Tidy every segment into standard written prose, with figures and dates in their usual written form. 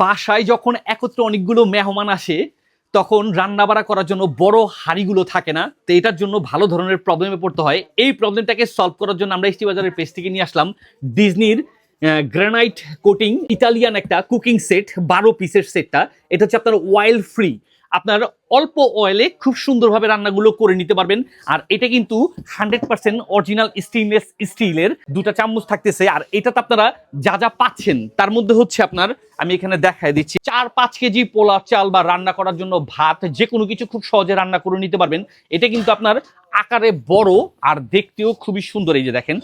বাসায় যখন একত্রে অনেকগুলো মেহমান আসে তখন রান্নাবাড়া করার জন্য বড় হাঁড়িগুলো থাকে না, তো এটার জন্য ভালো ধরনের প্রবলেমে পড়তে হয়। এই প্রবলেমটাকে সলভ করার জন্য আমরা এসটি বাজারের পেজ থেকে নিয়ে আসলাম ডিজনির গ্রানাইট কোটিং ইটালিয়ান একটা কুকিং সেট, 12 পিসের সেটটা। এটা হচ্ছে আপনার অয়েল ফ্রি, আপনার অল্প অয়েলে খুব সুন্দরভাবে রান্নাগুলো করে নিতে পারবেন। আর এটা কিন্তু 100% অরিজিনাল স্টেইনলেস স্টিলের, 2টা চামচ থাকতেছে। আর এটাতে আপনারা যা যা পাচ্ছেন তার মধ্যে হচ্ছে আপনার, আমি এখানে দেখাই দিচ্ছি, 4-5 কেজি পোলা চাল বা রান্না করার জন্য ভাত, যে কোনো কিছু খুব সহজে রান্না করে নিতে পারবেন। এটা কিন্তু আপনার আকারে বড় আর দেখতেও খুবই সুন্দর। এই যে দেখেন,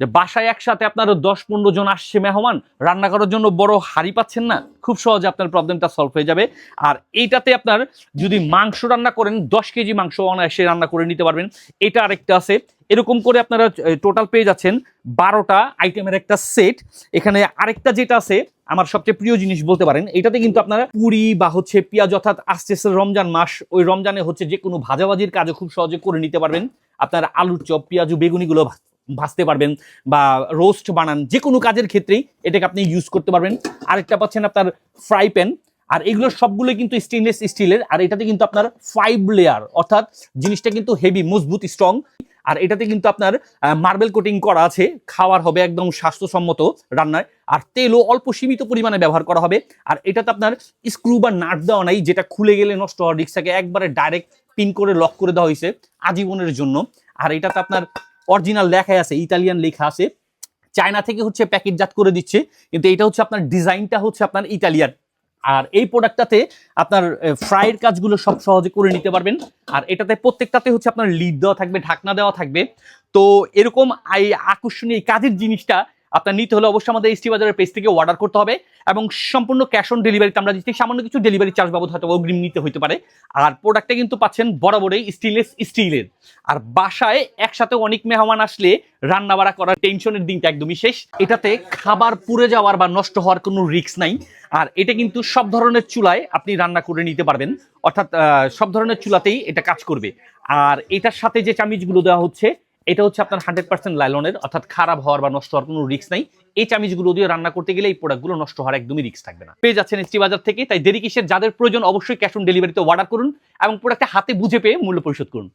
যে বাসায় একসাথে আপনার 10-15 জন আসছে মেহমান, রান্না করার জন্য বড় হাঁড়ি পাচ্ছেন না, খুব সহজে আপনার প্রবলেমটা সলভ হয়ে যাবে। আর এইটাতে আপনার যদি মাংস রান্না করেন 10 কেজি মাংস অনায়াসে রান্না করে নিতে পারবেন। এটা আরেকটা আছে, এরকম করে আপনারা টোটাল পেয়ে যাচ্ছেন 12টা আইটেমের একটা সেট। এখানে আরেকটা যেটা আছে আমার সবচেয়ে প্রিয় জিনিস বলতে পারেন, এটাতে কিন্তু আপনারা পুরি বা হচ্ছে পেঁয়াজ, অর্থাৎ আসছে রমজান মাস, ওই রমজানে হচ্ছে যে কোনো ভাজাভাজির কাজও খুব সহজে করে নিতে পারবেন। আপনার আলুর চপ, পেঁয়াজু, বেগুনিগুলো ভাজতে পারবেন বা রোস্ট বানান, যে কোনো কাজের ক্ষেত্রেই এটাকে আপনি ইউজ করতে পারবেন। আরেকটা পাচ্ছেন আপনার ফ্রাই প্যান, আর এগুলো সবগুলো কিন্তু স্টেইনলেস স্টিলের। আর এটাতে কিন্তু আপনার 5 লেয়ার, অর্থাৎ জিনিসটা কিন্তু হেভি, মজবুত, স্ট্রং। আর এটাতে কিন্তু আপনার মার্বেল কোটিং করা আছে, খাওয়ার হবে একদম স্বাস্থ্যসম্মত রান্নায়। আর তেলও অল্প সীমিত পরিমাণে ব্যবহার করা হবে। আর এটাতে আপনার স্ক্রু বা নাট দেওয়া নাই, যেটা খুলে গেলে নষ্ট হওয়ার রিস্ক থাকে। একবারে ডাইরেক্ট পিন করে লক করে দেওয়া হয়েছে আজীবনের জন্য। আর এটাতে আপনার অরিজিনাল লেখাই আছে, ইতালিয়ান লেখা আছে। চায়না থেকে হচ্ছে প্যাকেটজাত করে দিচ্ছে, কিন্তু এটা হচ্ছে আপনার ডিজাইনটা হচ্ছে আপনার ইতালিয়ান। আর এই প্রোডাক্টটাতে আপনার ফ্রাইয়ের কাজগুলো সব সহজে করে নিতে পারবেন। আর এটাতে প্রত্যেকটাতে হচ্ছে আপনার লিড দেওয়া থাকবে, ঢাকনা দেওয়া থাকবে। তো এরকম এই আকর্ষণীয় এই কাজের জিনিসটা আপনার নিতে হলে অবশ্যই আমাদের এসটি বাজারের পেজ থেকে অর্ডার করতে হবে। এবং সম্পূর্ণ ক্যাশ অন ডেলিভারিতে আমরা দিচ্ছি, সামান্য কিছু ডেলিভারি চার্জ বাবদ হয়তো অগ্রিম নিতে হতে পারে। আর প্রোডাক্টটা কিন্তু পাচ্ছেন বরাবরই স্টেইনলেস স্টিলের। আর বাসায় একসাথে অনেক মেহমান আসলে রান্না বাড়া করার টেনশনের দিনটা একদমই শেষ। এটাতে খাবার পুড়ে যাওয়ার বা নষ্ট হওয়ার কোনো রিস্ক নাই। আর এটা কিন্তু সব ধরনের চুলায় আপনি রান্না করে নিতে পারবেন, অর্থাৎ সব ধরনের চুলাতেই এটা কাজ করবে। আর এটার সাথে যে চামিচগুলো দেওয়া হচ্ছে, এটা হচ্ছে আপনার 100% লাইলনের, অর্থাৎ খারাপ হওয়ার বা নষ্ট হওয়ার কোনো রিস্ক নাই। এই চামিচগুলো দিয়ে রান্না করতে গেলে এই প্রোডাক্টগুলো নষ্ট হওয়ার একদমই রিস্ক থাকবে না। পেয়ে যাচ্ছেন এসটি বাজার থেকে। তাই দেরি কিসের, যাদের প্রয়োজন অবশ্যই ক্যাশ অন ডেলিভারিতে অর্ডার করুন এবং প্রোডাক্টটা হাতে বুঝে পেয়ে মূল্য পরিশোধ করুন।